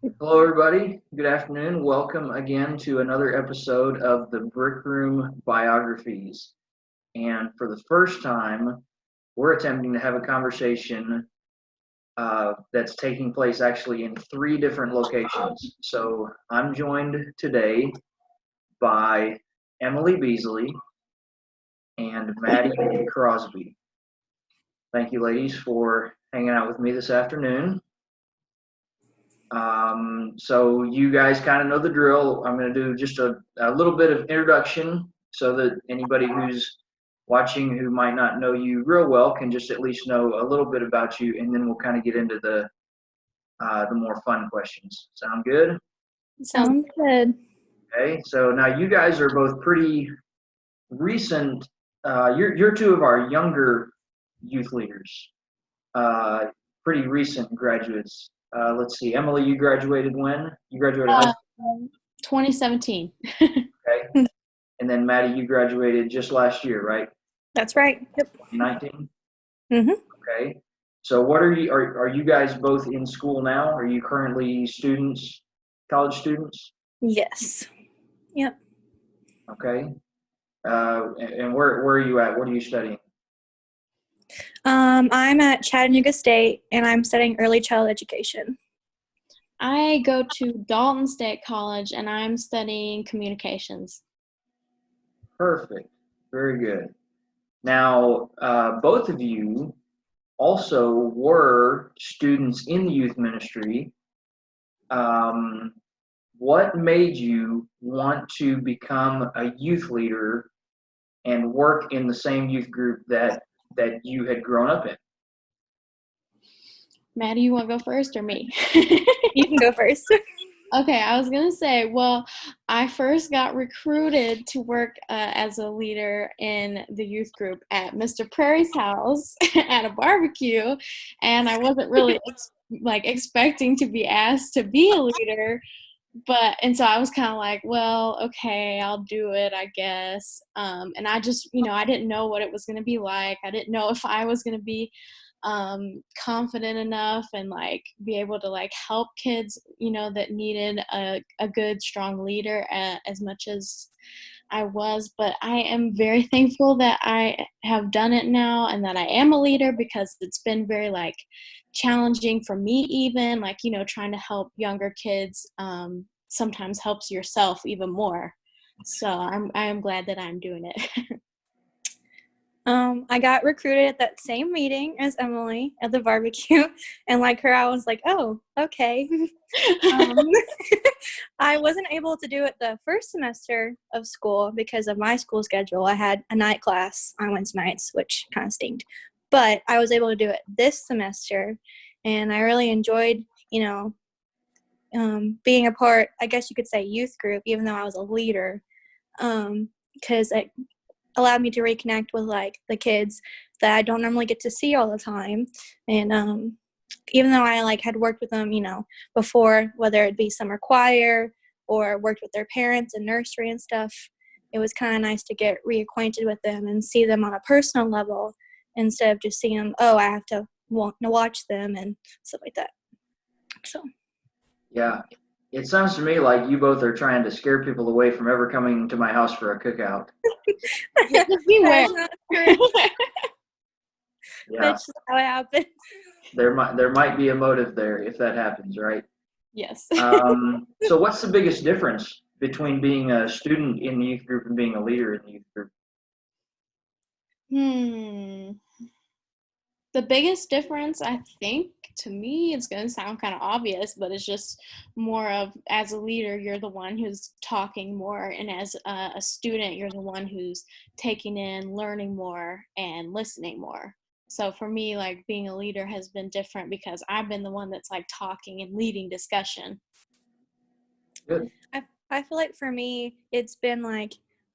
Hello, everybody. Good afternoon. Welcome again to another episode of the Brickroom Biographies. And for the first time, we're attempting to have a conversation that's taking place actually in three different locations. So I'm joined today by Emily Beasley and Maddie Crosby. Thank you, ladies, for hanging out with me this afternoon. So you guys kind of know the drill. I'm going to do just a little bit of introduction so that anybody who's watching who might not know you real well can just at least know a little bit about you, and then we'll kind of get into the more fun questions. Sound good? Sounds good. Okay. So now you guys are both pretty recent. You're two of our younger youth leaders. Uh, Pretty recent graduates. Let's see, Emily, you graduated when? You graduated high Uh, school, 2017. okay? And then Maddie, you graduated just last year, right? That's right. Yep. 2019. Mhm. Okay. So what are you guys both in school now? Are you currently students, college students? Yes. Yep. Okay. And where are you at? What are you studying? I'm at Chattanooga State, and I'm studying early child education. I go to Dalton State College and I'm studying communications. Perfect. Very good. Now, both of you also were students in the youth ministry. Um, what made you want to become a youth leader and work in the same youth group that you had grown up in? Maddie, you want to go first or me? You can go first. Okay, I was going to say, well, I first got recruited to work as a leader in the youth group at Mr. Prairie's house at a barbecue, and I wasn't really expecting to be asked to be a leader, and so I was kind of like, well, okay, I'll do it, I guess. And I just, I didn't know what it was going to be like. I didn't know if I was going to be confident enough and be able to help kids, that needed a good, strong leader as much as I was. But I am very thankful that I have done it now and that I am a leader, because it's been very challenging for me, even trying to help younger kids sometimes helps yourself even more. So I am glad that I'm doing it. I got recruited at that same meeting as Emily at the barbecue, and like her, I was like, oh, okay. I wasn't able to do it the first semester of school because of my school schedule. I had a night class on Wednesday nights, which kind of stinks. But I was able to do it this semester, and I really enjoyed, being a part, I guess you could say, youth group, even though I was a leader, because it allowed me to reconnect with the kids that I don't normally get to see all the time. And even though I had worked with them, before, whether it be summer choir or worked with their parents in nursery and stuff, it was kind of nice to get reacquainted with them and see them on a personal level instead of just seeing them, oh, I have to want to watch them and stuff like that. So Yeah. It sounds to me like you both are trying to scare people away from ever coming to my house for a cookout. Just beware. Yeah. That's just how it happened. There might be a motive there if that happens, right? Yes. So what's the biggest difference between being a student in the youth group and being a leader in the youth group? The biggest difference, I think, to me, it's going to sound kind of obvious, but it's just more of, as a leader, you're the one who's talking more, and as a student, you're the one who's taking in, learning more, and listening more. So for me, being a leader has been different because I've been the one that's talking and leading discussion. Good. I feel like for me, it's been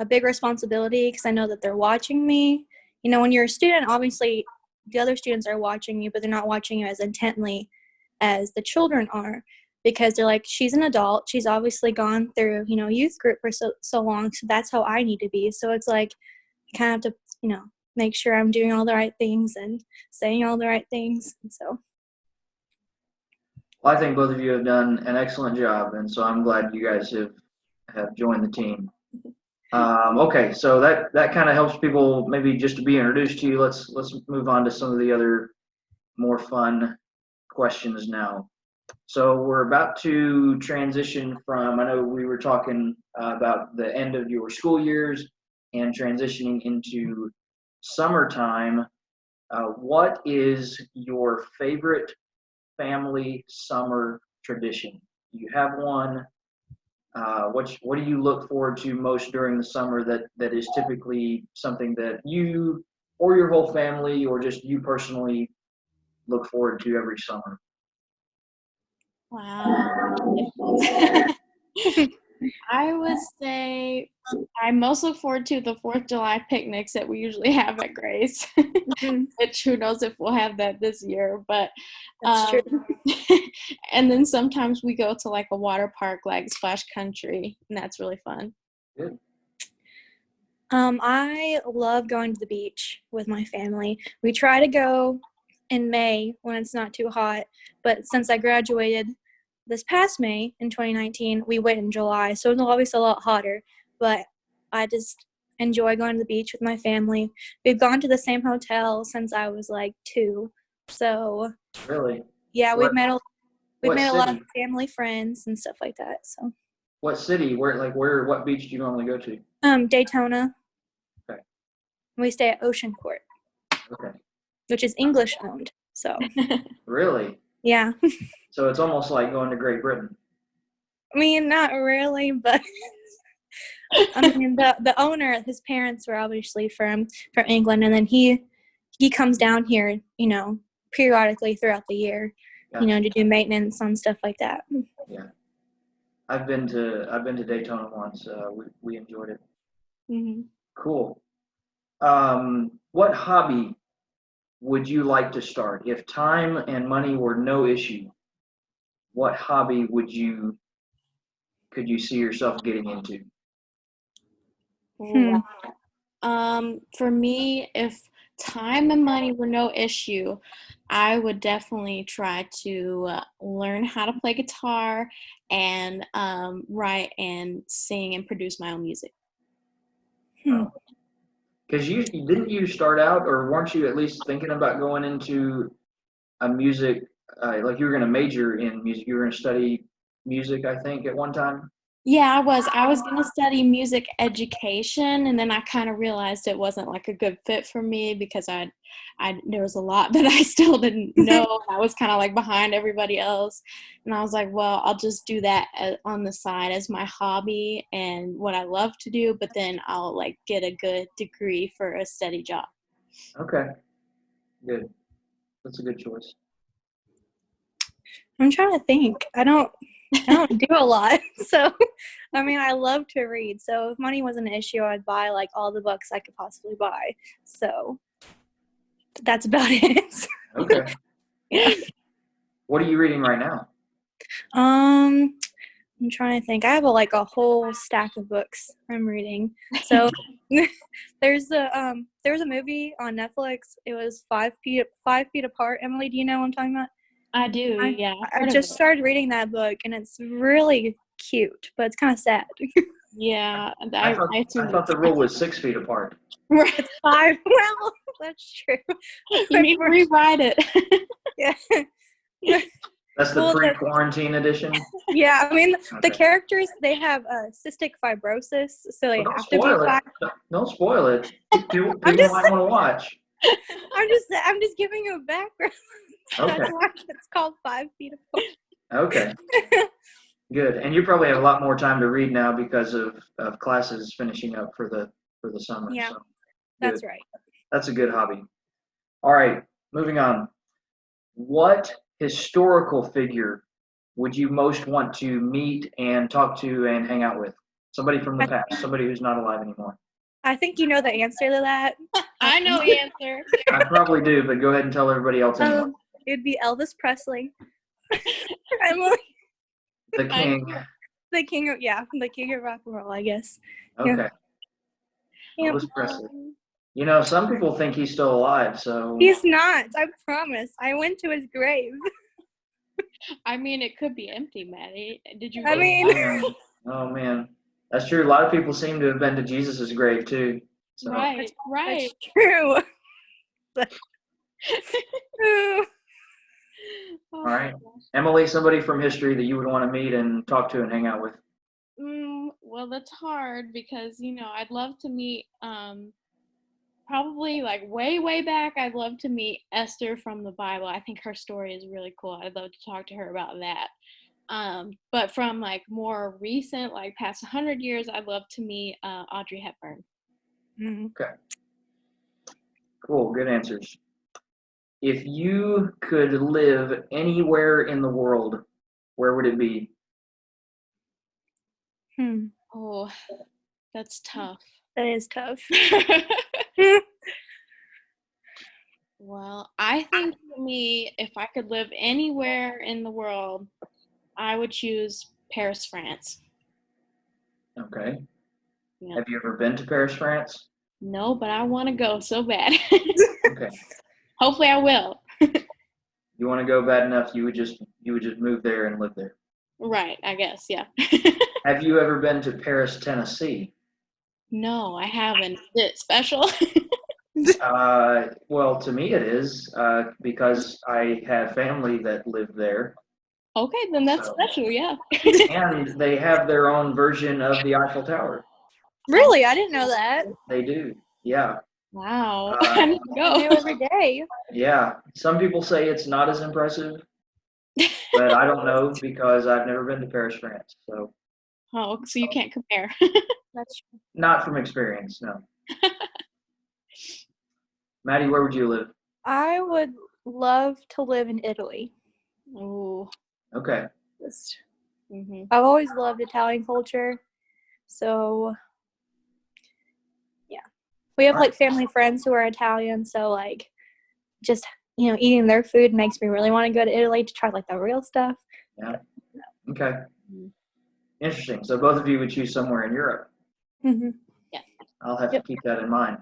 a big responsibility because I know that they're watching me. When you're a student, obviously the other students are watching you, but they're not watching you as intently as the children are, because they're like, she's an adult. She's obviously gone through, youth group for so long. So that's how I need to be. So it's I kind of have to, make sure I'm doing all the right things and saying all the right things. And so. Well, I think both of you have done an excellent job, and so I'm glad you guys have joined the team. Okay, so that kind of helps people maybe just to be introduced to you. Let's move on to some of the other more fun questions now. So we're about to transition from, I know we were talking about the end of your school years and transitioning into summertime. What is your favorite family summer tradition? Do you have one? What do you look forward to most during the summer that is typically something that you or your whole family or just you personally look forward to every summer? Wow. I would say I most look forward to the 4th of July picnics that we usually have at Grace. Which who knows if we'll have that this year, but That's true. and then sometimes we go to like a water park like Splash Country, and that's really fun. Good. I love going to the beach with my family. We try to go in May when it's not too hot, but since I graduated this past May in 2019, we went in July, so it's obviously a lot hotter, but I just enjoy going to the beach with my family. We've gone to the same hotel since I was like 2, so Really? yeah, we've met a lot of City? family friends and stuff like that. So What city? What beach do you normally go to? Daytona. Okay. We stay at Ocean Court, Okay. which is English owned. So Really? yeah. So it's almost like going to Great Britain. I mean, not really, but I mean the owner, his parents were obviously from England, and then he comes down here, periodically throughout the year, Gotcha. to do maintenance on stuff like that. Yeah. I've been to Daytona once. We enjoyed it. Mm-hmm. Cool. What hobby would you like to start if time and money were no issue? What hobby could you see yourself getting into? Wow. For me, if time and money were no issue, I would definitely try to learn how to play guitar and write and sing and produce my own music. Because didn't you start out, or weren't you at least thinking about going into a music, like you were going to major in music, you were going to study music, I think, at one time? Yeah, I was going to study music education, and then I kind of realized it wasn't like a good fit for me because I there was a lot that I still didn't know. I was kind of like behind everybody else, and I was like, well, I'll just do that on the side as my hobby and what I love to do, but then I'll like get a good degree for a steady job. Okay, good. That's a good choice. I'm trying to think. I don't do a lot. So, I mean, I love to read. So, if money wasn't an issue, I'd buy like all the books I could possibly buy. So, that's about it. Okay. Yeah. What are you reading right now? I'm trying to think. I have a whole stack of books I'm reading. So, there's a movie on Netflix. It was 5 feet apart. Emily, do you know what I'm talking about? I do, yeah. I just started reading that book, and it's really cute, but it's kind of sad. Yeah, I thought the rule was 6 feet apart. It's 5. Well, that's true. You need to rewrite it. Yeah. That's the pre-quarantine edition? Yeah, I mean, Okay. the characters, they have cystic fibrosis, so they have to be 5. Don't spoil it. People might want to watch. I'm just giving you a background. Okay. That's why it's called 5 feet apart. Okay. Good. And you probably have a lot more time to read now because of classes finishing up for the summer. Yeah, so that's right. That's a good hobby. All right, moving on. What historical figure would you most want to meet and talk to and hang out with? Somebody from the past, somebody who's not alive anymore. I think you know the answer to that. I know the answer. I probably do, but go ahead and tell everybody else anyway. It'd be Elvis Presley. Emily. The king. The king of rock and roll, I guess. Okay. Yeah. Elvis Presley. Some people think he's still alive, so. He's not. I promise. I went to his grave. I mean, it could be empty, Maddie. Did you? I Oh, mean, man. Oh, man. That's true. A lot of people seem to have been to Jesus' grave, too. So, Right, right. that's true. Ooh. Oh all my right. gosh. Emily, somebody from history that you would want to meet and talk to and hang out with. Well, that's hard because I'd love to meet probably like way way back. I'd love to meet Esther from the Bible. I think her story is really cool. I'd love to talk to her about that. But from like more recent, like past 100 years, I'd love to meet Audrey Hepburn. Okay. Cool. Good answers. If you could live anywhere in the world, where would it be? Oh, that's tough. That is tough. Well, I think for me, if I could live anywhere in the world, I would choose Paris, France. Okay. Yeah. Have you ever been to Paris, France? No, but I want to go so bad. Okay. Hopefully, I will. You want to go bad enough, you would just move there and live there. Right, I guess, yeah. Have you ever been to Paris, Tennessee? No, I haven't. Is it special? Well, to me it is because I have family that live there. Okay, then that's So- special, yeah. And they have their own version of the Eiffel Tower. Really? I didn't know that. They do. Yeah. Wow. I need to I knew go. every day. Yeah. Some people say it's not as impressive, but I don't know because I've never been to Paris, France. So Oh, so you can't compare. That's true. not from experience, no. Maddie, where would you live? I would love to live in Italy. Oh. Okay. I've always loved Italian culture. So, yeah. We have like family friends who are Italian. So, like, just, eating their food makes me really want to go to Italy to try like the real stuff. Yeah. Okay. Interesting. So both of you would choose somewhere in Europe. Mm-hmm. Yeah. I'll have to keep that in mind.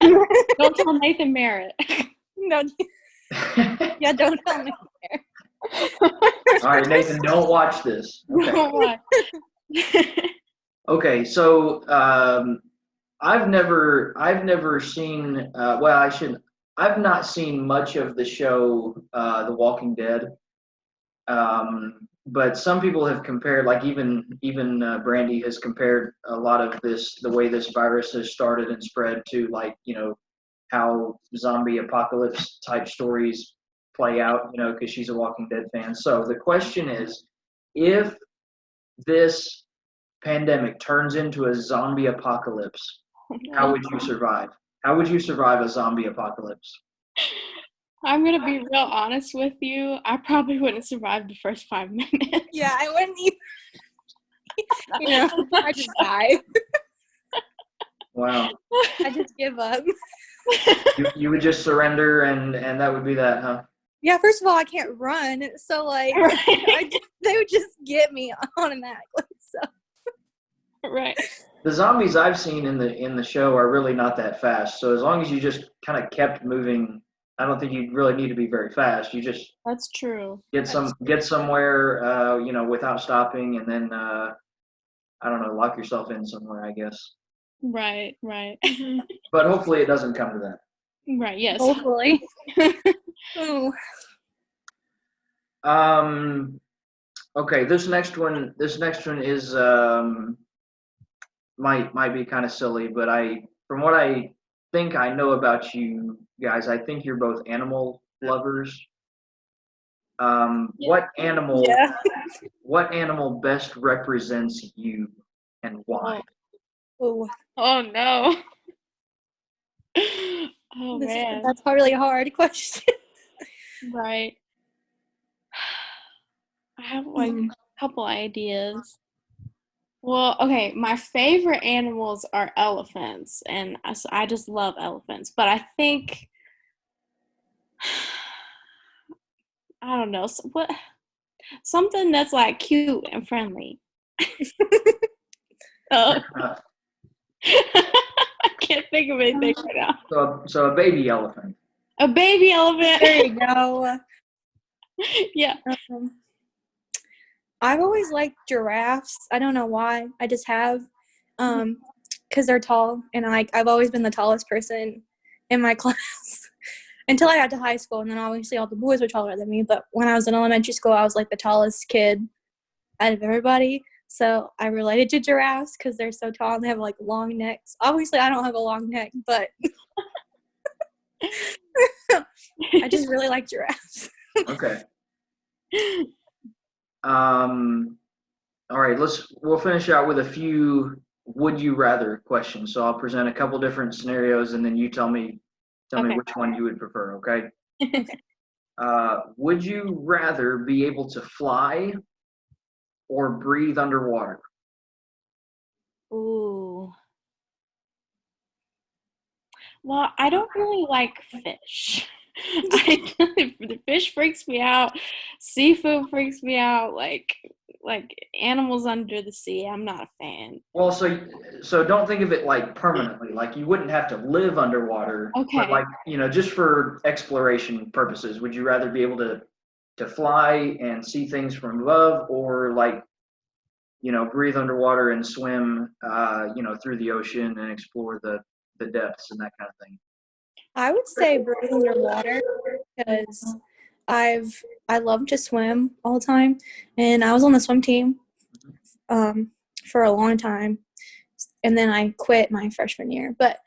Don't tell Nathan Merritt. No. Yeah, don't tell me. All right, Nathan, don't watch this. Okay. Why? Okay, so I've never seen. I've not seen much of the show, The Walking Dead. But some people have compared, like even Brandy has compared a lot of the way this virus has started and spread to like how zombie apocalypse type stories play out. Because she's a Walking Dead fan. So the question is, if this pandemic turns into a zombie apocalypse, how would you survive? How would you survive a zombie apocalypse? I'm going to be real honest with you. I probably wouldn't survive the first 5 minutes. Yeah, I wouldn't even, I just die. Wow. I just give up. You would just surrender and that would be that, huh? Yeah, first of all, I can't run. So, like, they would just get me automatically. So. Right. The zombies I've seen in the show are really not that fast. So as long as you just kind of kept moving, I don't think you really need to be very fast. You just That's true. get somewhere, without stopping, and then I don't know, lock yourself in somewhere, I guess. Right. But hopefully it doesn't come to that. Right, yes. Hopefully. Ooh. Okay, this next one is might be kind of silly, but from what I think I know about you guys, I think you're both animal lovers. What animal best represents you and why? Ooh. Oh no. Oh man. That's a really hard question. Right. I have like a couple ideas. Well, okay, my favorite animals are elephants, and I just love elephants. But I think, I don't know, something that's like cute and friendly. I can't think of anything right now. So a baby elephant. A baby elephant. There you go. Yeah. I've always liked giraffes. I don't know why. I just have. Because they're tall, and I've always been the tallest person in my class until I got to high school, and then obviously all the boys were taller than me. But when I was in elementary school, I was like the tallest kid out of everybody. So I related to giraffes because they're so tall and they have like long necks. Obviously, I don't have a long neck, but I just really like giraffes. Okay. All right, we'll finish out with a few would you rather questions. So I'll present a couple different scenarios and then you tell me Okay. which one you would prefer, okay? Okay. Would you rather be able to fly or breathe underwater? Ooh. Well, I don't really like fish. The fish freaks me out. Seafood freaks me out. Like animals under the sea. I'm not a fan. Well, so don't think of it like permanently. Like you wouldn't have to live underwater, but Okay. like, just for exploration purposes, would you rather be able to fly and see things from above or like, breathe underwater and swim, through the ocean and explore the depths and that kind of thing? I would say breathe underwater because I love to swim all the time, and I was on the swim team for a long time, and then I quit my freshman year. But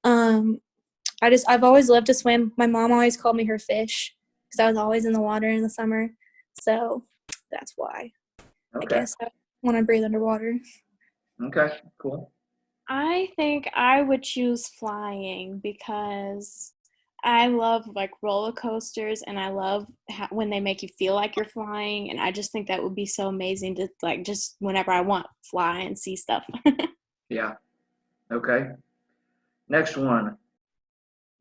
I've always loved to swim. My mom always called me her fish because I was always in the water in the summer, so that's why I Okay. guess I want to breathe underwater. Okay, cool. I think I would choose flying because I love like roller coasters and I love when they make you feel like you're flying, and I just think that would be so amazing to like just whenever I want fly and see stuff. Yeah. Okay. Next one.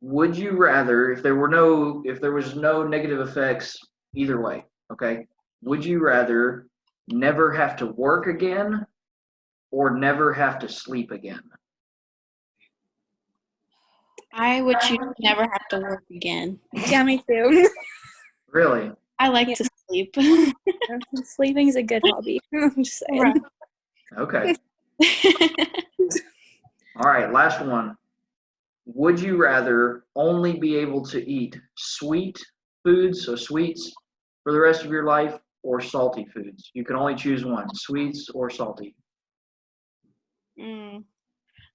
Would you rather, if there was no negative effects either way, okay? Would you rather never have to work again or never have to sleep again? I would choose never have to work again. Yeah, me too. Really? I like Yeah. to sleep. Sleeping is a good hobby. I'm just saying. Right. Okay. All right, last one. Would you rather only be able to eat sweet foods, so sweets, for the rest of your life, or salty foods? You can only choose one, sweets or salty. Mm,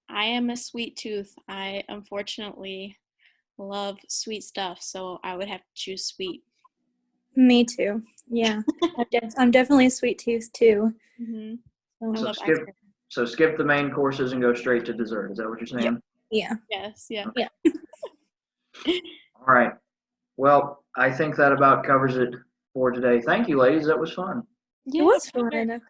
I am a sweet tooth. I unfortunately love sweet stuff, so I would have to choose sweet. Me too. Yeah, I'm definitely a sweet tooth too. Hmm I So love ice skip cream. so skip the main courses and go straight to dessert. Is that what you're Yeah. saying? Yeah. Yes, yeah. Okay. All right. Well, I think that about covers it for today. Thank you, ladies. That was fun. It Yeah, was for sure. fun.